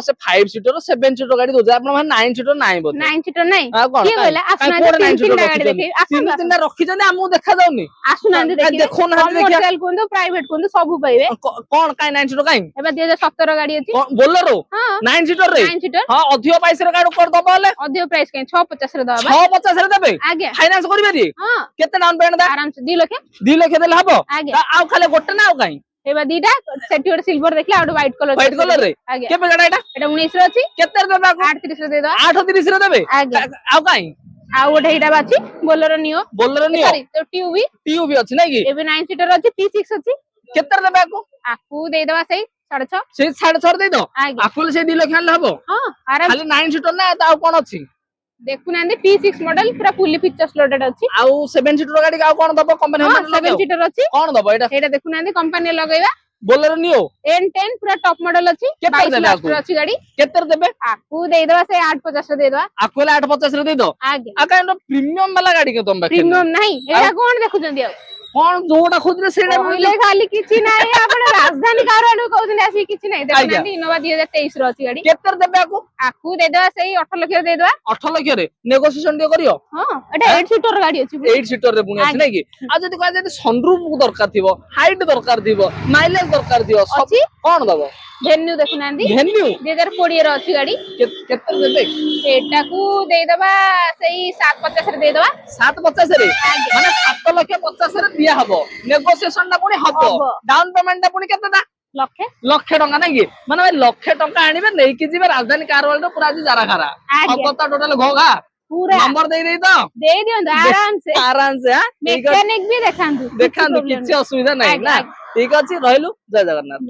से 5 seater 7 seater गाड़ी दो आपण माने 9 सीटर नाही बोल 9 सीटर नाही आ कोन की कहला आसुना 9 सीटर गाड़ी देखि तीन तीन रखी जने हमहु देखा जाउनी आसुना देखि देखो ना देखिया कमर्शियल कोन प्राइवेट कोन सब पाइबे कोन काई 9 सीटर काई एबा 2017 गाड़ी अछि बोलेरो 9 सीटर रे 9 सीटर हां अधिक पैसा रे गाड़ी कर दबले अधिक प्राइस के 650 रे दबा 650 रे देबे आगे फाइनांस करबे दी हां केते डाउन पेमेंट दा आराम से 2 लाख 2 लाख देले हबो आगे आ खाली गोटे ना आ काई एबा दीटा सेठी और सिल्वर देखला और व्हाइट कलर रे आगे केबे गाड़ा एटा 19 रे अछि केते देबा 38 रे दे दो 38 रे देबे आगे आ काई आ गोटे हिटा बाची बोलेरो नियो सॉरी तो टीयू भी अछि नै कि एबे 9 सीटर अछि P6 अछि केते देबा को आकू दे दवा सही 6.5 से 6.5 दे दो आगे आकुल से 2 लाख आनले हबो हां आराम खाली 9 सीटर ना आ कोन अछि देखु नांदे P6 मॉडल पूरा फुल्ली फीचर्स लोडेड अछि आ 7 सीटर गाड़ी का कोन दबो कंपनी हां हम 7 सीटर अछि कोन दबो एटा देखु नांदे कंपनी लगैबा बोलेरो नियो N10 पूरा टॉप मॉडल अछि केते 22 देबे लाख अछि गाड़ी केते देबे आकू दे दवा से 850 रे दे दवा आकुल 850 रे दे दो आगे आ काई प्रीमियम वाला गाड़ी के तुम प्रीमियम नहीं एटा कोन देखुचंदी आ कोन जोडा खुदरे सेडा कहले खाली किछि नाही आपण राजधानी कारवाडू कहउछन आसी किछि नाही देखु नांदी इनोवा 2023 रो अछि गाड़ी केते देबे आकू दे दवा सही 18 लाख रे दे दवा 18 लाख रे नेगोशिएशन दे करियो हां एटा 8 सीटर गाड़ी अछि 8 सीटर रे बुनी अछि नै कि आ जदी कहै जदी सनरूफ दरकार थिबो हाइट दरकार थिबो माइलेज दरकार थिबो सब कोन दबो वेन्यू देखु नांदी वेन्यू 2020 रो अछि गाड़ी केते देबे एटा को दे दवा सही 750 रे दे दवा 750 रे माने 7 लाख 50 रे दिया हबो नेगोशिएशन ना पुनी हबो डाउन पेमेंट ना पुनी केते दा लक्षे टंका नै कि माने भाई लक्षे टंका आनिबे नै कि जिबे राजधानी कारवाल पूरा आज जारा खारा सबता टोटल घोगा पूरा नंबर दे दियो आराम से हां मैकेनिक भी देखांदु किछि असुविधा नै ना ठीक अछि रहलु जय जगन्नाथ।